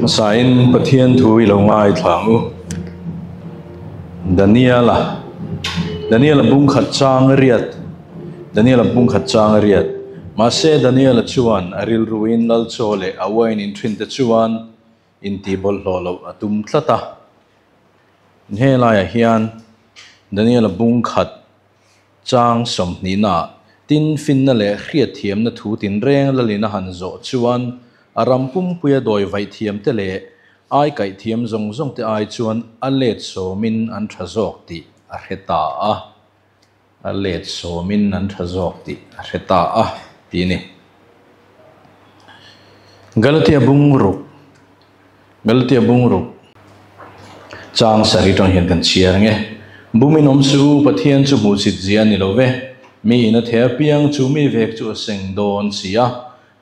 Masain pathian thui lo ngai thlangu Daniela bung khat chang riat Daniela bung khat chang riat Mase Daniela chuan aril ruin lal chole awain in thin te chuan in ti bol hlo atum thlata hela ya hian Daniela bung khat chang som ni na tin fin na le khriat thiam na thu tin reng lalina han zo chuan aram pum puya doi vai thiam te le ai kai thiam zong zong te ai chuan a let so min an thazok ti a hreta a let so min an thazok ti a hreta a ti ni Galatia bung ruk chang sari tong hian kan chiar nge bumin om su pathian chu mu chit zian ni lo ve mi na the piang chu mi vek chu seng don sia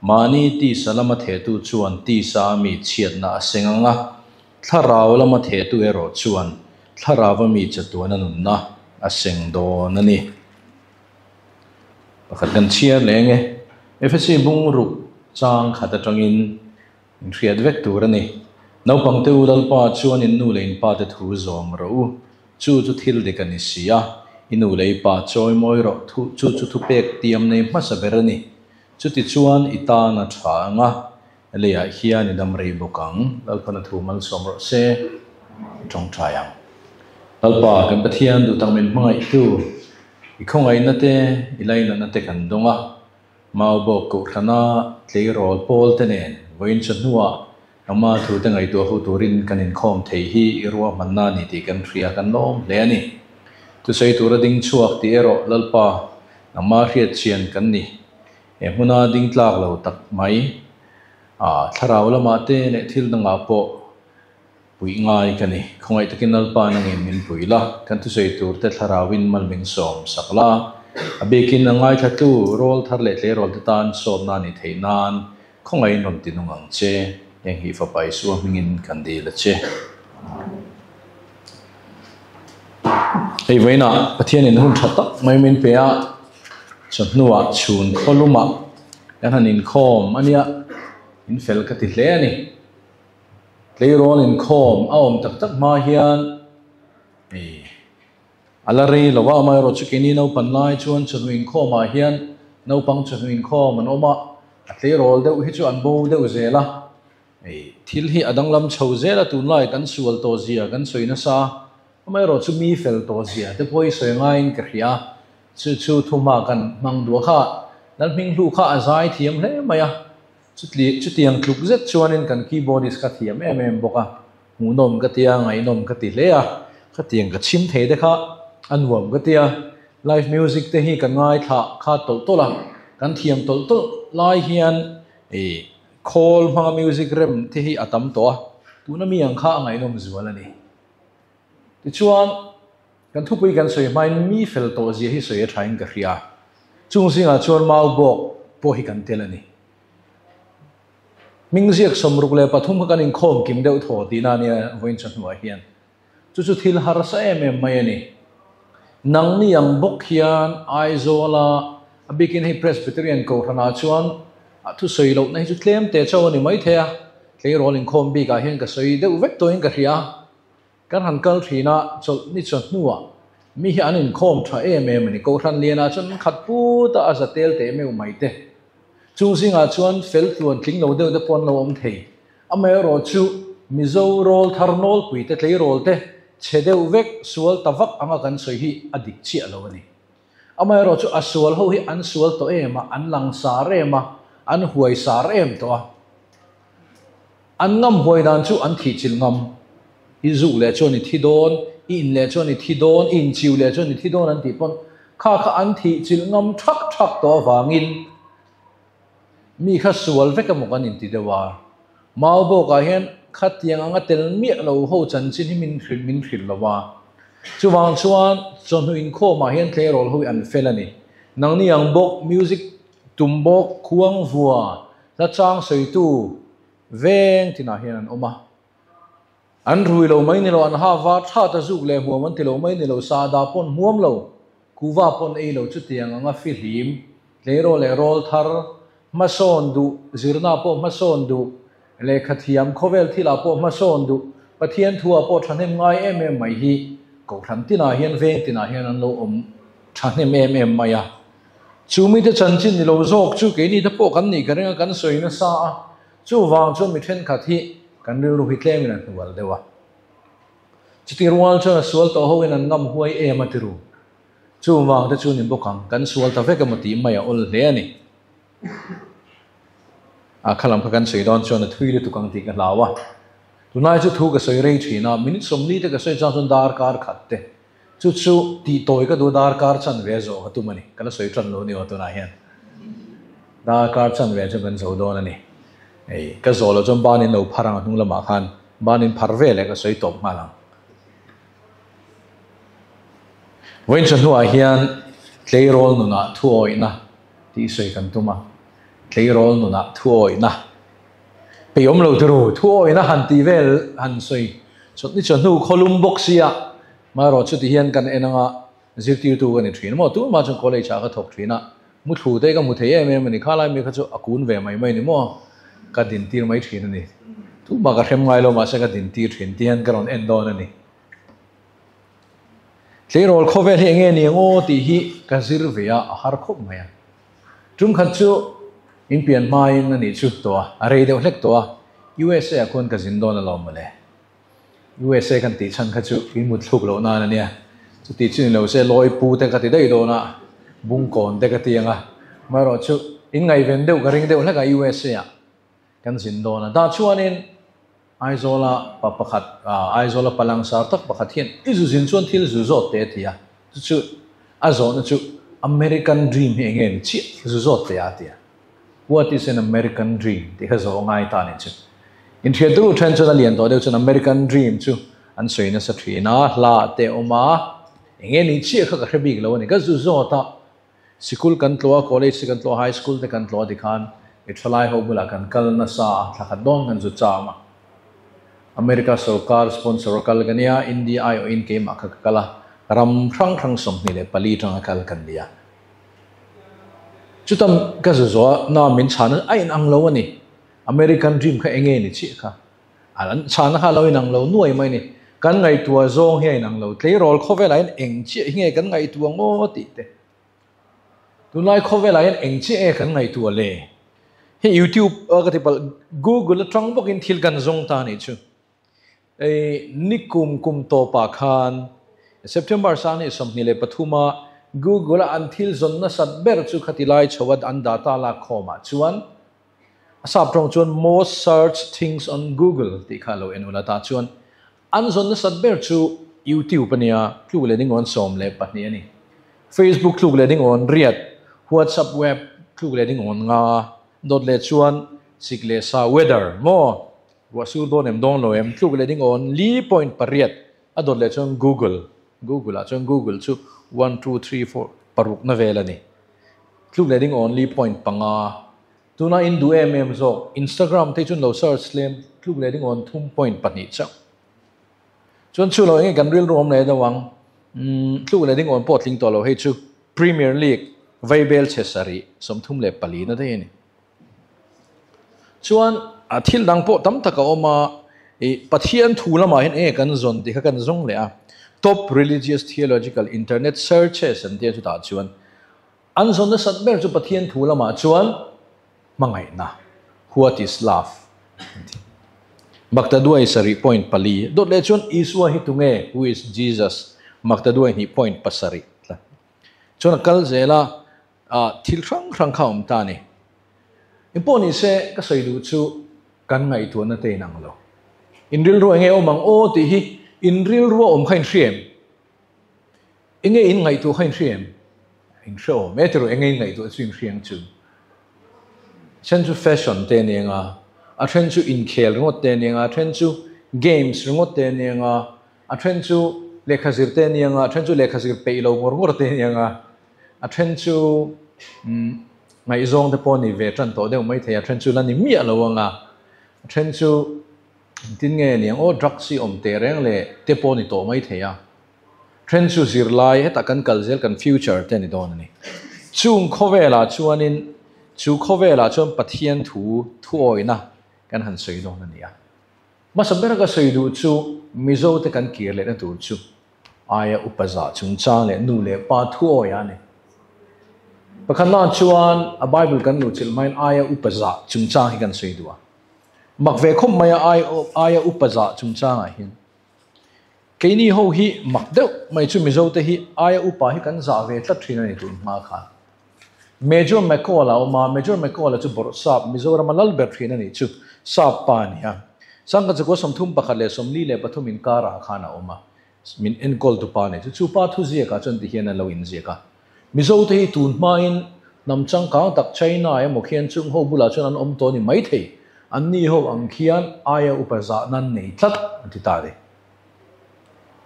mani ti salama the tu chuan ti sa mi chiat na senganga thlaraw lama the tu ero chuan thlarawa mi chatuan nun na a seng don ani pakhat kan chiar lenge FSC bung ruk chang khata tangin riat vek tur ani naupang te udal pa chuan in nu lein pa te thu zom ro chu thil de kan sia inu lei pa choi moi ro chu thu pek tiam nei ma sa berani chuti chuan itana thanga leya hian idam rei bokang lalpana thu mal somro se tong thayang lalpa kan pathian du tangmen mai tu ikhongai nate ilaina nate kan donga mau bok ko khana tlei rol pol tenen voin chanua ama thu te ngai to hu turin kanin khom thei hi irwa manna ni ti kan thria kan lom le ani tu sei tura ding chuak ti ero lalpa ama hriat chian kan ni e huna ding tlak lo tak mai tharaw lama te ne thil danga po pui ngai kani khongai takin lalpa nang em min puila kan tu sei tur te tharawin malming som sakla abekin ngai thatu rol thar le tle rol tan som na ni theinan khongai nom tinungang che yang hi fa pai su mingin kan de la che ei veina pathian in hun thata mai min pe a chnuwa chun kholuma kan hanin khom ania in fel ka ti hle ani leiron in khom aom tak tak ma hian alari lawa mai ro chukini no panlai chuan chnuin khom a hian no pang chnuin khom an oma atleirol deuh hi chu an bo deuh zela thil hi adanglam chho zela tunlai kan sual to zia kan soina sa mai ro chu mi fel to zia te poi soi ngain ka hria chu thuma kan mang du kha dal ming lu kha azai thiam hle maya chu tiang tluk zet chuanin kan keyboardist ka thiam em boka mu nom ka tia ngai nom ka ti hle a ka tiang ka chim the de kha anwam ka tia live music te hi kan ngai tha kha tol tola kan thiam tol tol lai hian call mga music rem te hi atam to tuna mi ang kha ngai nom zual ani ti chuan kan thupui kan soi mai mi fel to zia hi soi thain ka hria chung singa chuan mau bok po hi kan telani mingziak somruk le pathum kan in khom kim deuh tho ti na nia voin chan hnuai hian chu thil har sa em mai ani nang ni ang bok hian aizola abikin hi presbyterian ko rana chuan thu soi lo nei chu tlem te chaw ni mai thea tlei rolling khom bi ka hian ka soi deuh vek to in ka hria kan han kal thina chol ni chan hnuwa mi hi anin khom tha em ni ko ran liana chun khat pu ta aza tel te meu mai te chu singa chuan fel tuan tling lo deuh te pon lo om thei amai ro chu mizo rol tharnol pui te tlei rol te chedeu vek sual tawak anga kan soi hi adik chi alo ani amai ro chu asual ho hi an sual to ema an lang sar ema an huai sar em to an ngam huai dan chu an thi chil ngam izu le choni thidon in le choni thidon in chiu le choni thidon an ti pon kha an thi chil ngam thak to wangin mi kha sual vek amok an in ti dewa mau bo ka hian khat yang anga tel mi lo ho chan chin min khil lawa chuwang chuan chon in kho ma hian tle rol ho an felani nangni ang bok music tumbok khuang vua la chang soi tu veng tina hian oma an rui lo mai ni lo an ha wa tha ta zuk le huam an ti lo mai ni lo sa da pon huam lo kuwa pon ei lo chu tiang anga filim le rol thar mason du zirna po mason du le khathiam khovel thila po ma son du pathian thua po thanem ngai em mai hi ko tham tina hian ve tina hian an lo thanem em maya chumi te chanchin ni lo zok chu ke ni ta po kan ni karenga kan soina sa chu wang chu mi then khathi kan ru hi tlem na wal dewa chiti rual chu sual to ho in an ngam huai em atiru chu wang te chu ni bokang kan sual ta ve ka mati maya ol le ani a khalam ka kan soi don chu na thui le tu kang ti ka lawa tunai chu thu ka soi rei thina minute somni te ka soi cha chon dar kar khatte chu ti toy ka do dar kar chan ve zo ka tu mani kala soi tran lo ni wa tu na hian dar kar chan ve chu kan zo don ani ei ka zo lo chon banin lo pharang hnung lama khan banin pharve le ka soi top ma lang wen chan hu a hian tlei rol nu na thu oi na ti soi kan tu ma tlei rol nu na thu oi na pe yom lo tu thu oi na han ti vel han soi chot ni chan hu kholum boxia ma ro chu ti hian kan enanga zirtir tu kan thin mo tu ma chon college a ka thok thina mu thu te ka mu thei em ni khala mi kha chu akun ve mai ni mo ka din tir mai thin ni tu ma ka hem ngai lo ma sa ka din tir thin tian ka ron en don ani tlerol khovel he nge ni ngo ti hi ka zir ve a har khop maya tum khan chu in pian mai ani chu to a rei de hlek to USA akon ka zin don lo male USA kan ti chan kha chu in mut thuk lo na nia chu ti chin lo se loi pu te ka ti dei do na bung kon te ka ti anga ma ro chu in ngai ven deu ka ring deu hlek a USA kan zin do na da chuanin aizola papakhat aizola palang sar tak pakhat hian izu zin chuan thil zu zot te thia chu azo na chu American dream he ngen chi zu zot te atia what is an American dream ti kha zo ngai ta ni chu in thia du traditional lian to deu chu American dream chu an soina sa thina la te oma ngen ni chi kha ka khbik lo ni ka zu zota school kan tlo college kan tlo high school te kan tlo dikhan ithalai ho bula kan kal na sa thakha don kan zu chama America sarkar sponsor kal gania India ayo in ke ma kha kala ram thrang som ni le pali tang kal kan dia chutam ka zo na min chan ai ang lo ani American dream kha enge ni chi kha alan chan ha lo in ang lo nuai mai ni kan ngai tua zong he nang lo tlei rol khovel lain eng chi hinge kan ngai tua ngo ti te tunai khovel lain eng chi e kan ngai tua le he YouTube ka tipal Google atang bokin thil kan zong ta ni chu nikum kum to pa khan September sani somni le pathuma Google until zon na sat ber chu khatilai chawad an data la khoma chuan asap tong chuan most search things on Google ti khalo enula ta chuan an zon na sat ber chu YouTube pania klug le ding on som le pahni ani Facebook klug le ding on riat WhatsApp web klug le ding on nga dot le chuan sikle sa weather mo wasur don em don lo em klug le ding on li point pariat adot le chuan Google a chuan Google chu 1 2 3 4 paruk na vela ni klug le ding on li point panga tuna in du em zo Instagram te chun lo search lem klug le ding on thum point pani cha chuan chu lo nge kan ril rom le dawang klug le ding on pot ling to lo he chu Premier League Vaibel Chesari som thum le pali na de ni chuan a thil dang po tam taka oma pathian thula ma hen e kan zon ti kha kan zong le a top religious theological internet searches and dia chu ta chuan an zon na sat ber chu pathian thula ma chuan mangai na what is love Magtaduai sari point pali dot le chuan iswa hi tunge who is Jesus Magtaduai hi point pasari chuan kal zela thil rang khaum ta ni imponi se ka soidu chu kan ngai tu na te nang lo in ril ro nge omang o ti hi in ril ro om khain riem inge in ngai tu khain riem in show metro enge ngai tu swing riang chu chen chu fashion te ne nga a chen chu in khel ngot te ne nga chen chu games ngot te ne nga a chen chu lekhazir te ne nga chen chu lekhazir pe lo ngor te ne nga a chen chu ngai zong te poni ve tran to de mai thea chen chu lani mi alo nga chen chu tin nge niang o drug si om te reng le te poni to mai thea chen chu zir lai heta kan kalzel kan future te ni don ni chung khovela chuanin chu khovela chon pathian thu oina kan han sei dong na nia ma sabera ka sei du chu mizo te kan kir le na tu chu aya upaza chung cha le nu le pa thu o ya ne pakhan na chuan a bible kan nu chil main aya upaza chung cha hi kan sei du a mak ve khom maya aya upaza chung cha nga hin keini ho hi mak deuh mai chu mizo te hi aya upa hi kan za ve tlat thina ni tu ma kha Major Macaulay oma Major Macaulay chu bor sap Mizoram lal ber thina ni chu sap pa ni ha sang ka ko som thum pakhat le som li le pathum in kara khana oma min enkol tu pa ne chu pa thu zia ka chon ti hian lo in zia ka mizo te hi tun ma in nam chang ka tak China ai mo khian chung ho bula chon an om to ni mai thei an ni ho ang khian aya upaza nan nei thlat ti ta de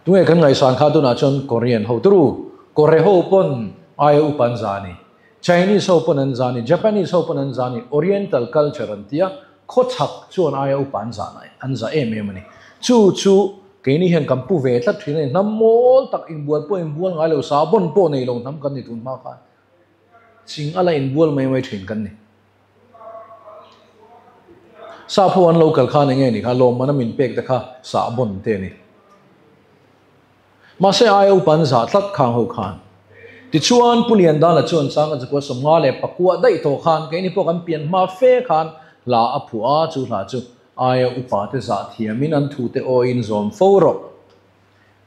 tu e kan ngai san kha tu na chon Korean ho tru Kore ho pon aya upan za ni Chinese open and zani, Japanese open and zani, Oriental culture and tia, kotak chuan aya upan zanai, anza mani. Chu, kini hen kampu ve tat thine namol tak in buat ngai lo sabon po nei long nam kan ni tun ma kha. Sing ala in bual mai thin kan ni. Sa pho an local kha nge ni kha lom mana min pek ta kha sabon te ni. Ma se aya upan za tlat khang ho khan. Ti chuan pulian dan la chuan sang a ko som nga le pakua dai to khan ke ni po kan pian ma fe khan la a phu a chu la chu aya upa te za thiamin an thu te o in zom foro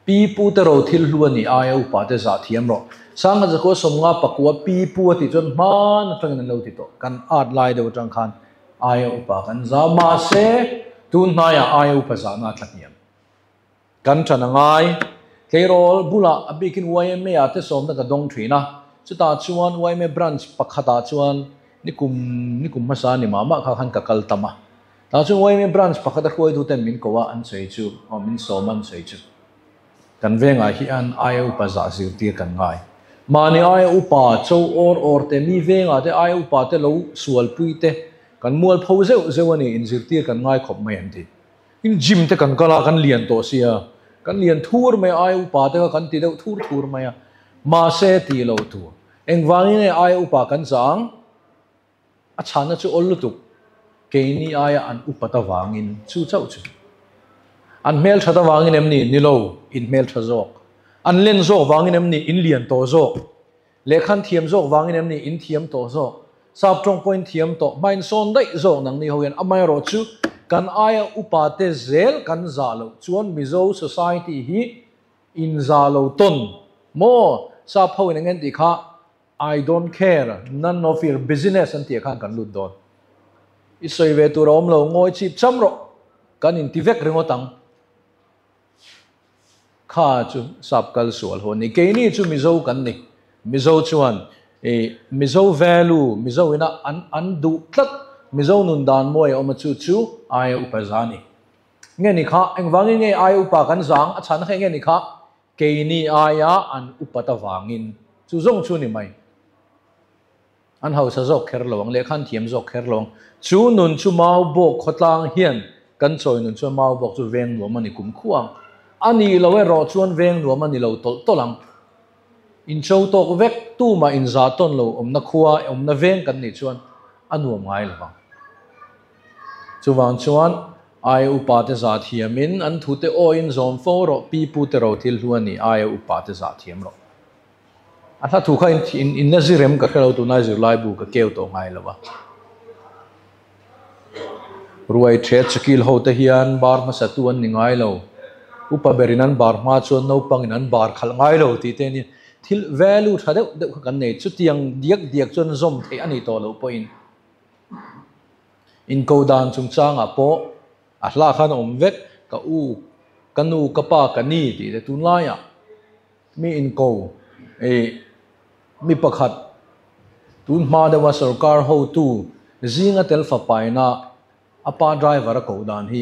pi pu te ro thil lu ani aya upa te za thiam ro sang a ko som nga pakua pi pu ti chon man tang na lo ti to kan art lai do tang khan aya upa kan za ma se tun na ya aya upa za na thlaniam kan chana ngai Kerol bula abikin YMA ate som na kadong trina chuta chuan YMA branch pakhata chuan nikum masa ni mama kha khan kakal tama ta chu YMA branch pakhata khoi du ten min kowa an sei chu o min soman sei chu kan venga hi an aya upa za zir ti kan ngai mani aya upa chou or te mi venga te aya upa te lo sual pui te kan mual pho zeu ani in zir ti kan ngai khop mai an ti in gym te kan kala kan lian to sia kan lian thur mai ai upa te kan ti deuh thur mai ma se ti lo tu engwangin ai upa kan chang a chana chu ol tu ke ni aya an upata wangin chu chau chu an mel thata wangin em ni lo in mel tha zok an len zok wangin em ni in lian to zok lekhan thiam zok wangin em ni in thiam to zok sap trong point thiam to main son dai zok nang ni hoyan amai ro chu kan aya upate zel kan zalo chuan mizo society hi in zalo ton mo sa pho in ngen ti kha I don't care none of your business an ti khan kan lut don isoi ve tu rom lo ngoi chip cham ro kan in ti vek ringo tang kha chu sap kal sual ho ni ke ni chu mizo kan ni mizo chuan mizo value mizo ina an du tlat mizo nun dan moi om chu aya upazani nge ni kha engwangi nge aya upa kan zang a chan khe nge ni kha ke ni aya an upata wangin chu zong chu ni mai an hausa zok kher lawang le khan thiam zok kher lawang chu nun chu mau bok khotlang hian kan choi nun chu mau bok chu veng lo mani kum khuang ani lowe ro chuan veng lo mani lo tolang in chou tok vek tu ma in za ton lo om na khuwa om na veng kan ni chuan anuam ngai lawang chuwang chuan aya upa te za thiamin an thu te o in zom foro pi pu te ro thil hu ani aya upa te za thiam ro atha thu kha in nazirem ka khelo tu na zir lai bu ka keu to ngai lawa ruai the chakil ho te hian bar ma sa tu an ni ngai lo upa berinan bar ma chuan no pang in an bar khal ngai lo ti te ni thil value tha de kan nei chu tiang diak chuan zom the ani to lo point in ko dan chung chang a po a hla khan om vek ka kanu kapa kani ti de tun la ya mi in ko mi pakhat tun ma de wa sarkar ho tu zinga tel fa paina apa driver ko dan hi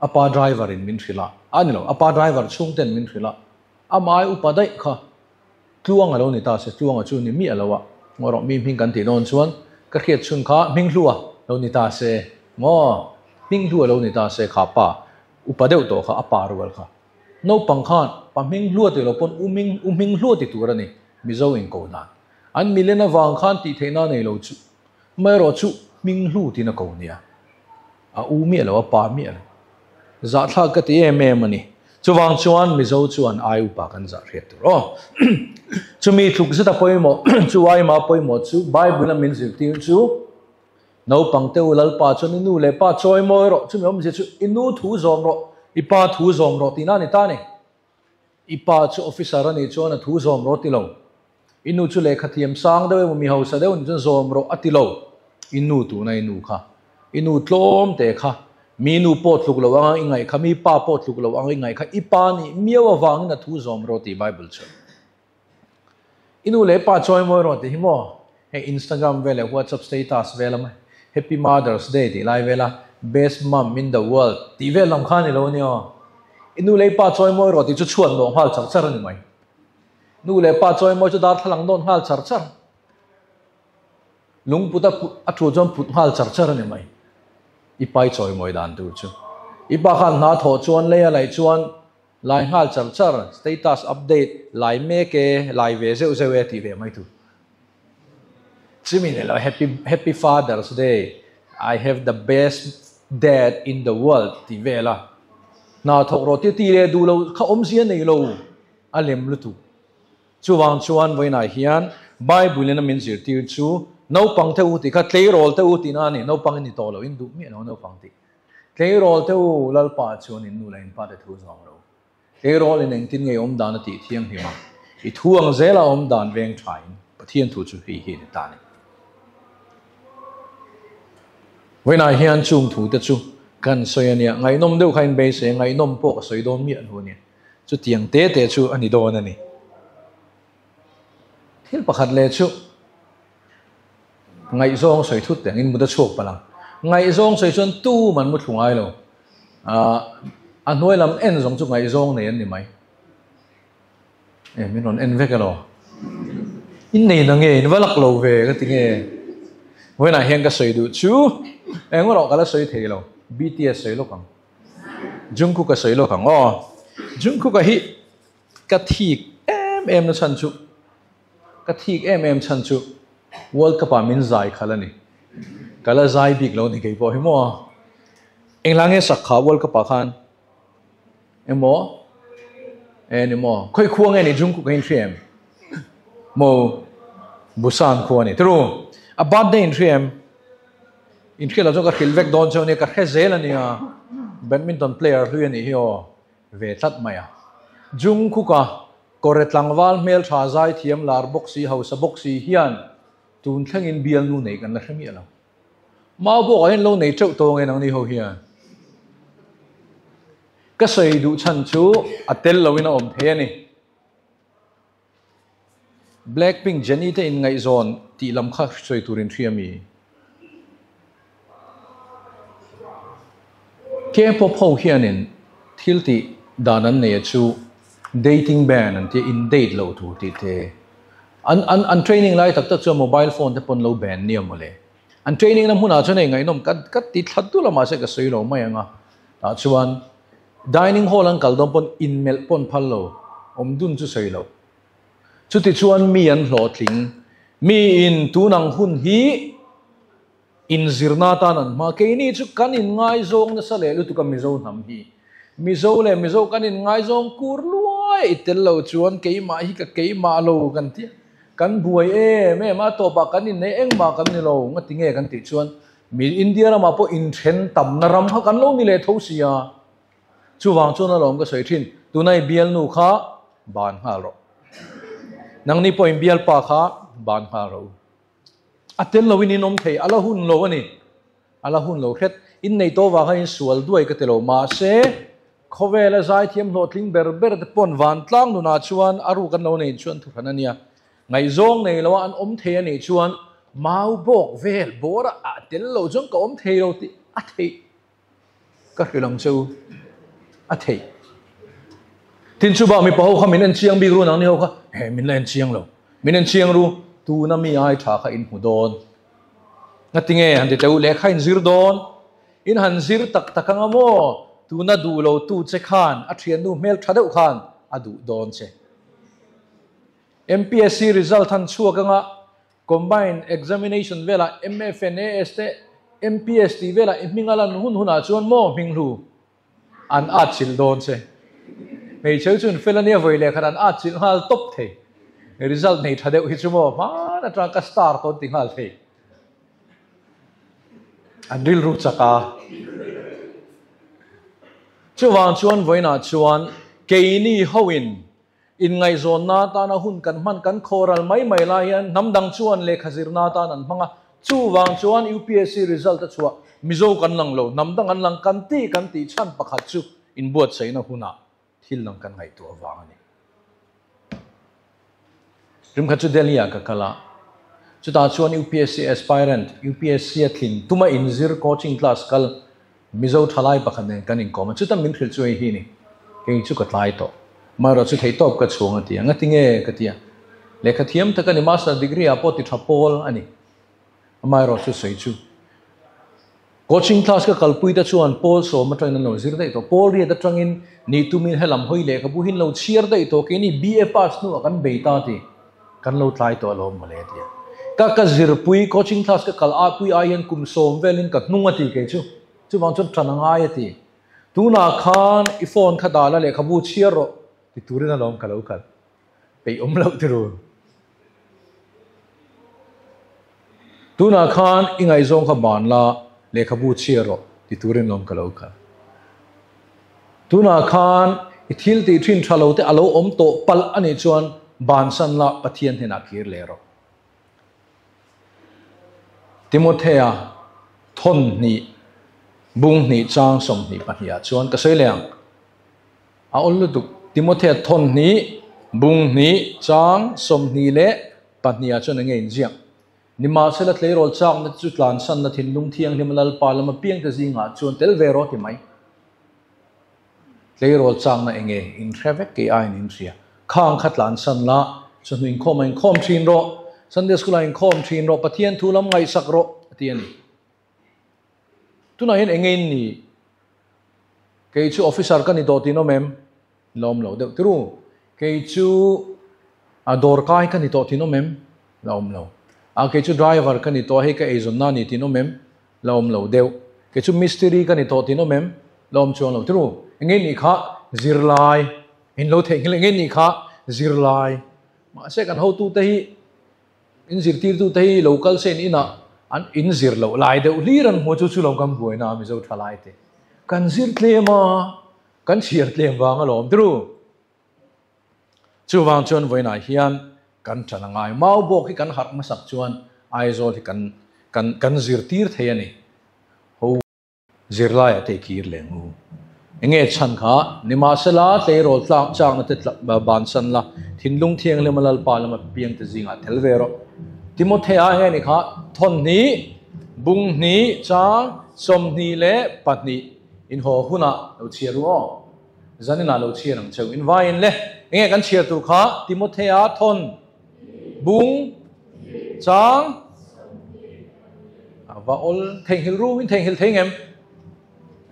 apa driver in min thila anilo apa driver chung ten min thila amai upadai kha tluang alo ni ta se tluang chu ni mi alawa ngoro mi hing kan ti non chuan ka khiat chung kha ming hlua lo ni ta se ngo ming hlua lo ni ta se kha pa upadeu to kha apa rual kha no pangkhan pa ming hlua te lo pon uming hlua ti turani mizo in ko dan an milena wang khan ti theina nei lo chu mai ro chu ming hlu ti na ko nia u mi lo pa mi za tha ka ti em ani chuwang chuan mizo chuan ai upa kan za riat tu ro chumi thuk zeta poimo chuai ma poimo chu bible min zir ti chu no pangte ulal pa chon inu le pa choi moi ro chumi om je chu inu thu zom ro ipa thu zom ro tina ni ta ni ipa chu officer ani chuan a thu zom ro ti lo inu chu le khathiam sang de mi ho sa de un chun zom ro ati lo inu tu na inu kha inu tlom te kha mi nu pot luk lo wang ingai kha mi pa pot luk lo wang ingai kha ipa ni miawa wang na thu zom ro ti bible chu inu le pa choi moi ro ti himo he Instagram vele WhatsApp status vela mai happy mothers day ti lai vela best mom in the world ti vel lam khan ni lo ni o inu le pa choi moi ro ti chu chuan lo hal char char ni mai nu le pa choi moi chu dar thalang don hal char char lung puta athu jom put hal char char ni mai ipai choi moi dan tu chu ipa khan na tho chuan le lai chuan lai hal char char status update lai me ke lai ve zeu zeu e ti ve mai tu chimi ne lo happy father's day I have the best dad in the world ti ve la na tho ro ti le du lo kha om sian nei lo alem lu tu chuwang chuan voina hian bible na min zir tir chu no pang te u ti kha tlei rol te u ti na ni no pang ni to lo in du mi no pang ti tlei rol te u lal pa chuan in nu lain pa te thu zong lo tlei rol in eng tin nge om dan ti thiang hi ma I thuang zela om dan veng thain pathian thu chu hi ni ta ni voina hian chung thu te chu kan soi ania ngai nom deuh khain be se ngai nom po soi dom mi an hu ni chu tiang te chu ani don ani thil pakhat le chu ngai zong soi thut te in muda chok palang ngai zong soi chon tu man mu thungai lo an hoi lam en zong chu ngai zong nei an ni mai min non en ve ka lo in nei na nge in valak lo ve ka ti nge voina hian ka soi du chu eng ro ka la soi thei lo BTS soi lo kang Jungkook ka soi lo kang Jungkook ka hi ka thik em na chan chu ka thik em chan chu World Cup min zai khala ni kala zai big lo ni ke po hi mo englange sakha World Cup khan emo animo khoi khuang ani Jungkook in threm mo Busan khuani tru a birthday in threm in khela jo ka khilvek don chone ka khezel ani badminton player hu ani hi o ve tat maya Jungkook ka koret langwal mel tha zai thiam lar boxi house boxi hian tun thlang in bial nu nei kan la thami ala ma bo hen lo nei chau to nge nang ni ho hian ka sei du chan chu atel lo in om the ni Blackpink Jennie te in ngai zone ti lam kha soi turin thiami K-pop ho hianin thilti danan ne chu dating ban an ti in date lo thu ti the an training lai tak tak chu mobile phone te pon lo ban ni amole an training na huna chane ngai nom kat ti thatu la ma se ka soi lo mai anga ta chuan dining hall an kal dom pon in mel pon phal lo om dun chu soi lo chu ti chuan mi an hlo thling mi in tu nang hun hi in zirna tan an ma ke ni chu kan in ngai zong na sale lu tu ka mi zo nam hi mi zo kan in ngai zong kur luai itel lo chuan ke ma hi ka ke ma lo kan ti kan buai me ma to ba kan in nei eng ma kan ni lo ngati nge kan ti chuan mi India ra ma po in then tam na ram ha kan lo mi le tho sia chu wang chu na lom ka soi thin tu nai bial nu kha ban ha ro nang ni po in bial pa kha ban ha ro atel lo in nom thei ala hun lo khet in nei to wa in sual duai ka telo ma se khowela zai thiam lo tling ber te pon van tlang nu na chuan aru kan lo nei chuan thu phanania ngai zong nei lo an om the ani chuan mau bok vel bora atel lo jong ka om thei lo ti a thei ka hilang chu a thei tin chu ba mi pa ho khamin an chiang bi ru nang ni ho kha he min len chiang lo min an chiang ru tu na mi ai tha kha in hu don ngatinge han te teu le kha in zir don in han zir tak takanga mo tu na du lo tu che khan a thian nu mel thadeu khan adu don che MPSC result han chuakanga combined examination vela MFNAS te MPS ti vela mingalan hun chuan mo minglu an chil don che mei cheu chun felania voile khan an chil hal top the result nei thadeu hi chumo ma na tra ka star to tingal the an ril ru chaka chuwang chuan voina chuan keini hoin in ngai zon na ta na hun kan man kan khoral mai la hian namdang chuan le khazir na ta nan manga chuwang chuan UPSC result a chuwa mizo kan lang lo namdang an lang kan ti chan pakhat chu in buat saina huna thil lang kan ngai tu awang ani rim khachu delia ka kala chuta chuan UPSC aspirant UPSC athlin tuma inzir coaching class kal mizo thalai pakhan kan in koma chuta min thil chuai hi ni ke chu ka tlai to maro chu thei top ka chunga ti anga tinge ka tia lekha thiam ta kan master degree apoti thapol ani maro chu sei chu coaching class ka kalpui ta chuan pol so ma train no zir dai to pol ri da trangin ni tumin helam hoi le ka buhin lo cheer dai to ke ni BA pass nu kan beita ti kan lo tlai to lo male tia ka zir pui coaching class ka kal a pui ayan kum som velin ka hnunga ti ke chu wang chu trananga ya ti tuna khan iphone kha dala le khabu cheer ro ti turin alom kalau kal pe umlo tiru tuna khan ingai zong kha ban la le khabu cheer ro ti turin lom kalau kal tuna khan ithil ti thin thalo te alo om to pal ani chuan ban san la pathian hena kir le ro Timothea thon ni bung ni chang som ni pahia chuan ka soileang a ollu duk Timothea thon ni bung ni chang som ni le pahnia chuan nge injiang ni ma sela tleirol chang na chu tlan san na thin lung thiang himalal palama piang ta zinga chuan tel vero ti mai tleirol chang na enge in traffic ke ai nin ria khang khatlan san la chuan in khom thin ro Sunday school in khom thin ro pathian thulam ngai sak ro tiani tuna hin engein ni ke chu officer kan ni dotino mem lom lo de tru ke chu ador kai kan ni dotino mem lom lo a ke chu driver kan ni to he ka ezon na ni tino mem lom lo deu ke chu mystery kan ni dotino mem lom chon lo tru engein ni kha zirlai in lo theng engein ni kha zirlai ma se kan ho tu te hi in zir tir tu te hi local sen ina an in zir lo lai de liran mo chu lo kam buai na mi zo thalai te kan zir tlema kan chiar tlem wang alom tru chu wang chon voina hian kan chanangai mau bok hi kan har ma sak chuan aizol hi kan zir tir the ani ho zir lai ate kir lengu enge chan kha nima sala te rol tlak chang na te ban san la thinlung thiang le malal pa lama piang te zinga thelvero Timothea he ni kha thon ni bung ni chang som ni le pat ni in ho huna lo chiaru o zanina lo chiarang cheu in vain le enge kan chiar tu kha Timothea thon bung chang ava ol theng hil ru in theng hil thengem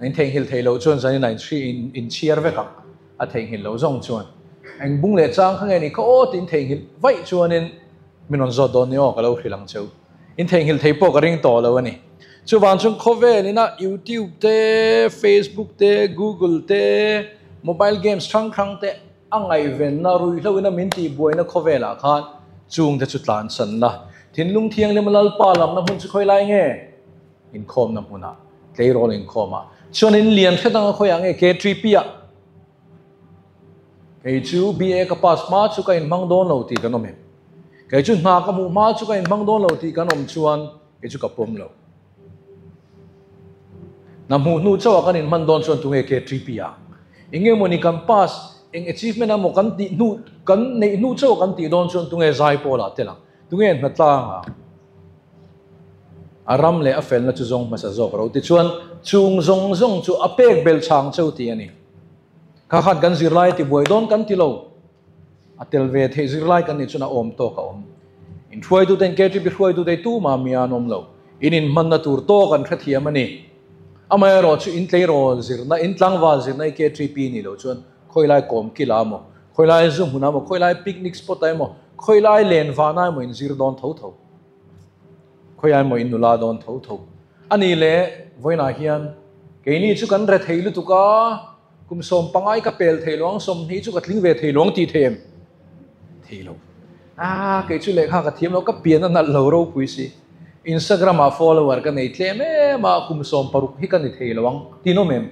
in theng hil thelo chuan zanina in chiar ve ka a theng hil lo zong chuan anh bung le chang khang ni ko tin theng hil vai chuan in minon zo don ni o ka lo hrilang cheu in theng hil theipo ka ring to lo ani chu wang chung khovel ina YouTube te Facebook te Google te mobile games khang te angai ven na rui lo ina min ti boina khovela khan chung te chu tlan san la thinlung thiang le malal palam na hun chu khoi lai nge in khom na huna tlei rol in khoma chuan in lian khetang khoi ange K3P a ke chu BA ka pass ma chu ka in mang don lo ti ka no me cái chú na cái mũ má chú cái mang đón lâu thì cái nôm chuan cái chú cặp bom lâu nằm mũ nu cháu cái nên mang đón chuan tụi nghe cái trip à anh em muốn cầm pass anh achievement là một cái tị nu cái này nu cháu cái tị đón chuan tụi nghe giải po là thế nào tụi nghe nó tang à aram le afel na chu zong mà sa zok rồi thì chuan chung zong chu apek bel chang cháu thì anh khá khát gan zir lai thì buổi đón cái tị lâu atel ve the zirlai kan ni chuna om to ka om in thuai tu ten ke tri bi thuai tu te tu ma mia nom lo in man na tur to kan thra thiam ani amai ro chu in tlei ro zir na in tlang wal zir na ke tri pi ni lo chuan khoilai kom kila mo khoilai zum huna mo khoilai picnic spot ai mo khoilai len va na mo in zir don tho khoilai mo in nula don tho ani le voina hian ke ni chu kan re theilu tuka kum som pangai ka pel theilong som hi chu ka tling ve theilong ti them theilo ke chu le kha ka thiam lo ka pian na lo ro pui si Instagram a follower ka nei tle me ma kum som paruk hi ka ni theilong ti no mem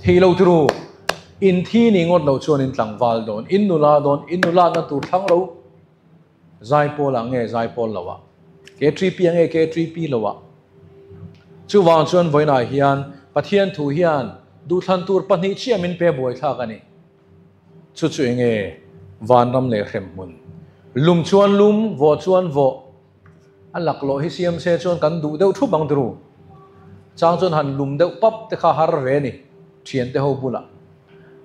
theilo tru in thi ni ngot lo chuan in tlangwal don in nula na tur thang ro zai pol ange zai pol lawa K3P ange K3P lawa chu wang chuan voina hian pathian thu hian du than tur pani chiamin pe boi tha ka ni chu nge van ram le khem mun lum chuan lum vo chuan vo alak lo hi siam se chuan kan du deuh thu bang dru chang chuan han lum deuh pap te kha har ve ni thian te ho bula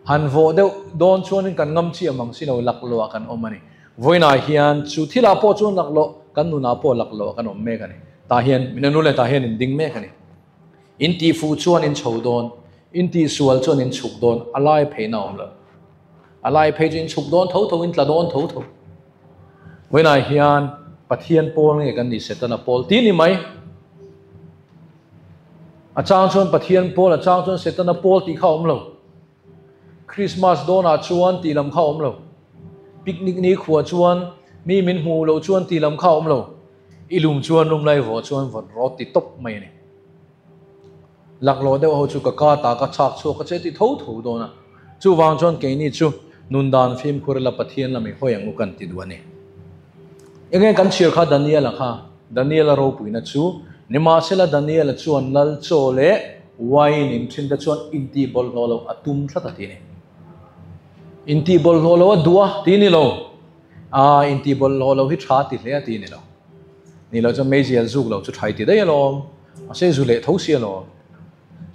han vo deuh don chuan in kan ngam chi amang sino lak lo kan omani voina hian chu thila po chuan lak lo kan nu na po lak lo kan om me ka ni ta hian minanu le ta hian in ding me ka ni in ti fu chuan in chho don in ti sual chuan in chuk don alai phe na om lo alai phe in chuk don tho in tla don tho voina hian pathian pol nge kan ni setana pol ti ni mai achang chuan pathian pol achang chuan setana pol ti kha om lo Christmas don a chuan ti lam kha om lo picnic ni khua chuan mi min hu lo chuan ti lam kha om lo ilum chuan lum lai vo chuan von ro ti top mai ni lak lo de ho chu ka ta ka chak chu ka che ti tho do na chu wang chuan ke ni chu nun dan phim khur la pathian la mi hoyang ukan ti duani enge kan chir kha Daniel ro puina chu nima sela Daniel chuan lal cho le wine in thin da chuan inti bol lo atum thata ti ni inti bol lo dua ti ni lo inti bol lo hi tha ti le ti ni lo cho mejial zuk lo chu thai ti dai lo ase zu le tho sia lo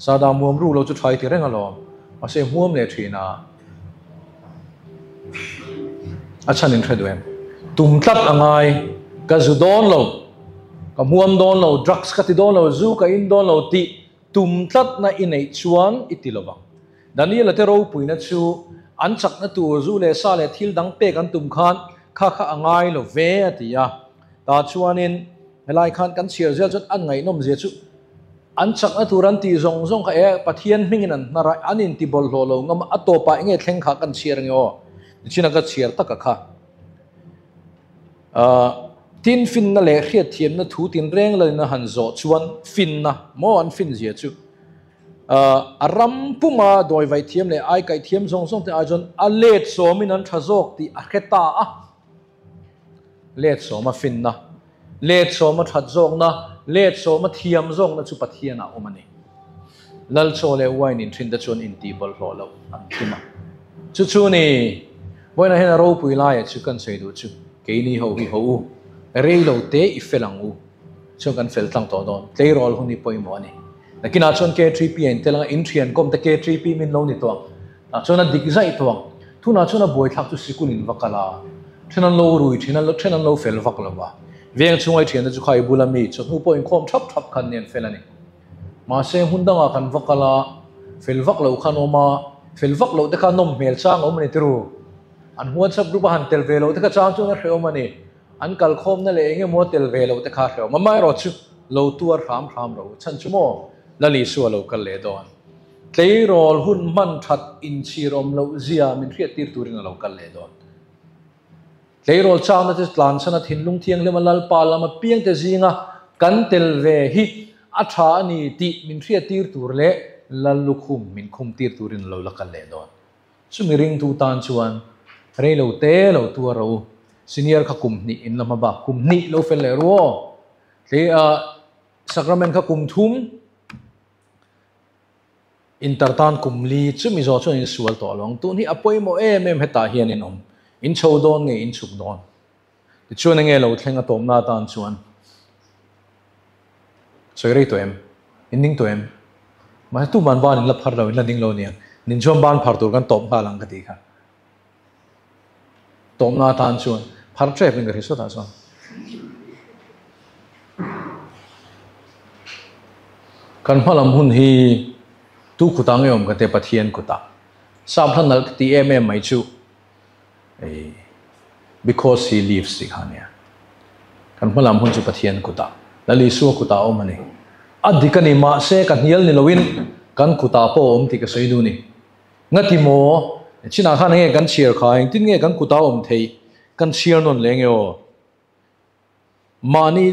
sada muam ru lo chu thai ti reng lo ase muam le thina achan in thredu em tum tlat angai ka zu don lo ka muam don lo drugs ka ti don lo zu ka in don lo ti tum tlat na inei chuan itilowa Daniel te ro puina chu an chak na tu zu le sa le thil dang pe kan tum khan kha angai lo ve atia ta chuanin helai khan kan chiar zel chut an ngai nom je chu an chak na turan ti zong kha pathian hmingin an na ra anin ti bol lo ngam atopa nge thleng kha kan chiar nge o china ka chiar taka kha tin fin na le khiat thiam na thu tin reng le na han zo chuan fin na mo an fin zia chu aram puma doi vai thiam le ai kai thiam zong te ajon a let so min an thazok ti a kheta a let so ma fin na let so ma thazok na let so ma thiam zong na chu pathiana omani lal cho le wine in thin da chon in ti bol lo an tima chu ni boina hena ro pui lai chu kan sei du chu ke ni ho hi ho rei lo te I felang u chu kan fel tlang to don tlei rol huni poi mo ani nakina chon K3P en telang in thian kom te K3P min lo ni to chona dik zai to thuna chona boi thak chu sikun in wakala thenan lo rui thenan lo fel wak lo wa veng chungai thian chu khai bulami chu hu point khom thap khan nen felani ma se hundanga kan wakala fel wak lo khan oma fel wak lo te kha nom mel chang om ni tru an WhatsApp group han tel velo te kha chang chu na reu mani an kal khom na le nge mo tel velo te kha reu ma mai ro chu lo tuar ram ro chan chu mo lali su lo kal le don tlei rol hun man that in chirom lo zia min riat tir turin lo kal le don tlei rol chang na te tlan sana thin lung thiang le malal pa lama piang te zinga kan tel ve hi a tha ni ti min riat tir tur le lalu khum min khum tir turin lo la kal le don chu mi ring tu tan chuan rei lo te lo tu ro senior kha kum ni in lama ba kum ni lo fel le ro le sacrament kha kum thum intertan kumli chu mi zo chu in sual to long tu ni apoi mo em heta hian in om in chho don nge in chuk don ti chu nge lo thlenga tom na tan chuan soirei to em in ning to em ma tu man ban in la phar lo in la ding lo nia nin jom ban phar tur kan top ha lang ka ti kha tom na tan chuan phar trep ning ri so ta so kan phalam hun hi tu khutang yom ka te pathian kuta sam than nal ti mai chu because he lives the khania kan phalam hun chu pathian kuta lali su kuta o mani adikani ma se kan hial ni lowin kan kuta po ti ka sei du ni ngati mo china khan nge kan share khaing tin nge kan kuta thei kan share non leng yo mani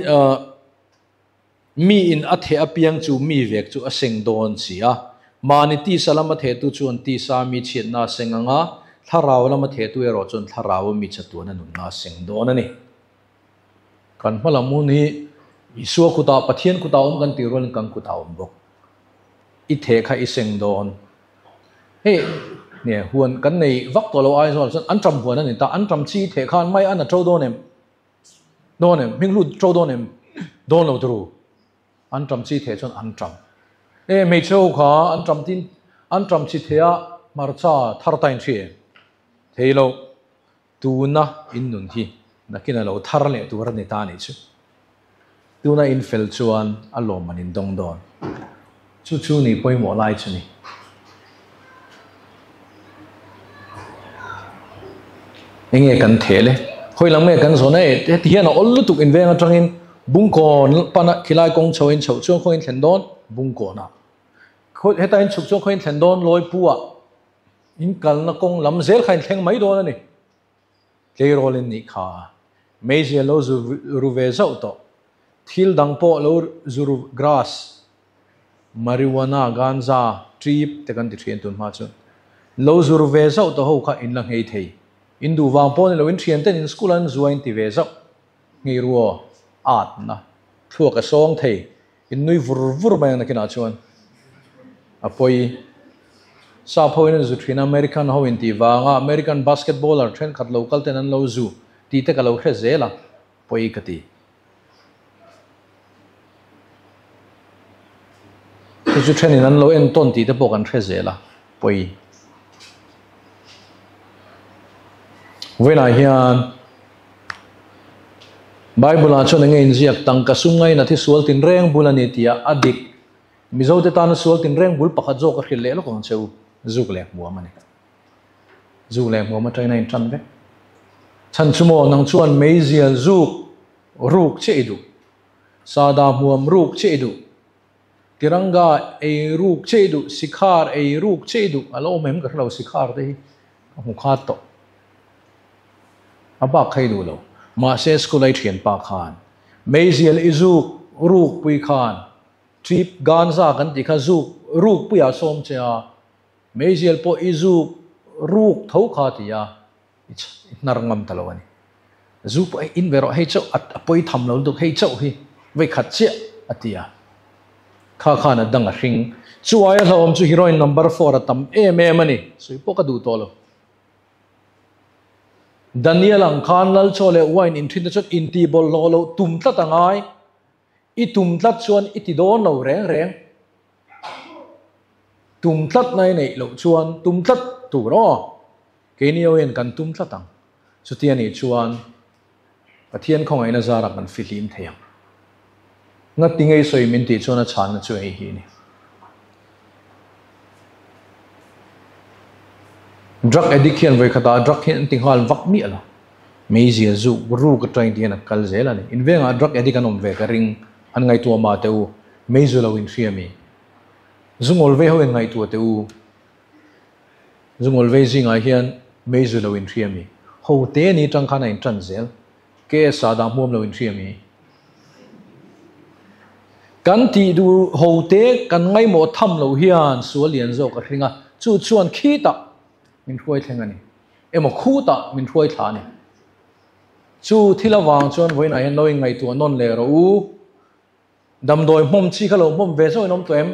mi in athe apiang chu mi vek chu aseng don sia mani ti salama the tu chun ti sa mi chit na senganga tharaw lama the tu ero chun tharaw mi chatu na nun na seng don ani kan malamu ni isu kuta pathian kuta kan ti rol kan kuta bok i the kha i seng don he ne huan kan nei vak to lo ai so an tram huan ani ta an tram chi the khan mai an a tro donem minglu tro donem don lo tru an tram chi the chon an tram me chou kha an tram tin an tram chi thea marcha thar tain thi theilo tu na in nun hi nakina lo thar le tu ra ne ta ni chu tu na in fel chuan a lo manin dong don chu ni poi mo lai chu ni enge kan thele hoi lang me kan zo na e ti hian ol lu tuk in venga tangin bung kon pana khilai kong choin chho chuang khoin thlen don bung ko na khoi heta in chuk chuang khoin thlen don loi puwa in kal na kong lam zel khain thleng mai don ani ke rolin ni kha meje lo zu ruve zau to thil dang po lo zuru grass marijuana ganja trip te kan ti thien tun ma chu lo zuru ve zau to ho kha in lang hei thei indu wang po ni lo in thian ten in school an zuain ti ve zau ngi ruo at na thua ka song thei in nui vur ba na kina chuan apoi sa phoi na zu thina american ho in ti wanga american basketballer train khat local ten an lo zu ti te ka lo khe zela poi ka ti chu train in an lo en ton ti te po kan khe zela poi when I hian Bible a chon nge inziak tang ka sungai na thi sual tin reng bulani tia adik mizo te tan sual tin reng bul pakhat zo ka khil le lo kong cheu zuk lek bo mani zuk lek bo ma train in tran ve chan chumo nang chuan meizial zuk ruk che idu sada muam ruk che idu tiranga ei ruk che idu sikhar ei ruk che idu alo mem ka lo sikhar te hu khat to aba khai du lo ma se school ai thian pa khan meizial izuk ruk pui khan trip ganza kan ti kha zuk ruk puya som cha meizial po izuk ruk thau kha ti ya narngam talawani zuk ai in vero hei chau at apoi tham lo duk hei chau hi ve khat che atia kha khana dang a hring chuaya hlom chu heroine number 4 atam em ani sui po ka du to lo Daniel ang khan lal chole wine in thin chot in ti bol lo tum tlat angai I tum tlat chuan I ti don lo reng tum tlat nai nei lo chuan tum tlat tu ro ke ni oen kan tum tlatang chutia ni chuan pathian khong aina zara kan filim theyang nga tingei soi min ti chuan a chan na chu ei hi ni drug addiction ve khata drug hin ting hal vak mi ala meizia zu ru ka train ti na kal zela ni in venga drug addiction om ve ka ring an ngai tu ma te u meizu lo in thiami zungol ve ho en ngai tu te u zungol ve zinga hian meizu lo in thiami ho te ni tang khana in tran zel ke sa da mom lo in thiami kan ti du ho te kan ngai mo tham lo hian sual lian zo ka ringa chu chuan khi ta min huai thengani emo khu ta min huai thani chu thila wang chon voin ai noi ngai tu non le ro u dam doi mom chi khalo mom ve so inom toem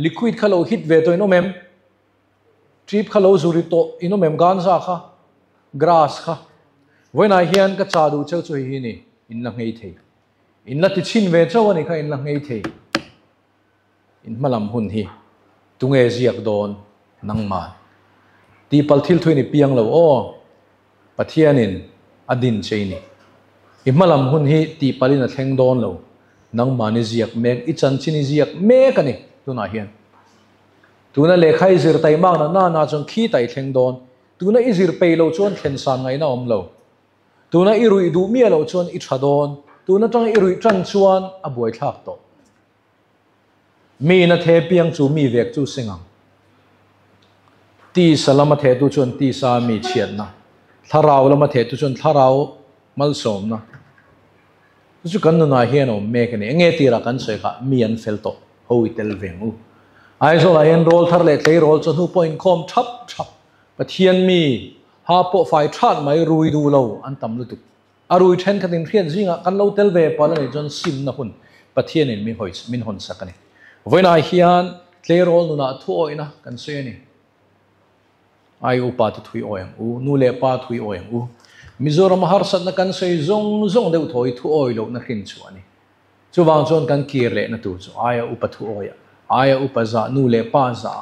liquid khalo hit ve to inom em trip khalo zuri to inom em gan za kha grass kha voin ai hian ka cha du cheu chu hi ni in la ngei thei in la ti chin ve chau ani kha in la ngei thei in malam hun hi tunge ziak don nang ma ti pal thil thui ni piang lo o pathianin adin cheini I malam hun hi ti palin a thleng don lo nang mani ziak mek I chan chini ziak mek ani tuna hian tuna lekhai zir tai mak na na chon khi tai thleng don tuna I zir pe lo chon thlen san ngai na om lo tuna I rui du mi lo chon I thadon tuna tang I rui tran chuan a buai thak to mi na the piang chu mi vek chu singang ti salama the tu chon ti sa mi chiat na tharau lama the tu chon tharau mal som na chu kan na hian om me kan nge ti ra kan soi kha mi an fel to hoi tel vengu ai so la en roll thar le tlei roll chon hu point com thap thap pathian mi ha po fai that mai rui du lo an tam lu tu arui then khatin khian zinga kan lo tel ve pa la ni jon sim na hun pathian in mi hoi min hon sakani voina hian tlei roll nu na thu oina kan se ni ai upa tu thui oyang u nu le pa thui oyang u Mizoram har sat na kan sei zong zong deuh thoi thu oi lo na khin chu ani chu wang chon kan kir le na tu chu aya upa thu oya aya upa za nu le pa za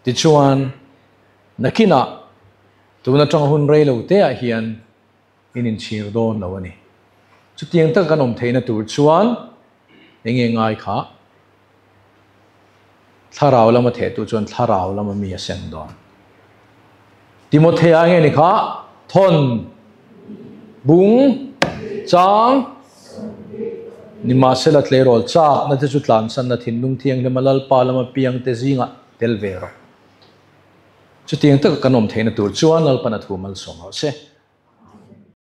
ti chuan nakina tu na tang hun rei lo te a hian inin chir don lo ani chu tiang tak kan om theina tur chuan enge ngai kha tharau lama the tu chuan tharau lama mi a sen don Timothea nge ni kha thon bung chang ni ma sela tle rol cha na te chu tlan san na thin lung thiang le malal pa lama piang te zinga tel vero chu tiang tak kanom theina tur chuan al pana thu mal som ho se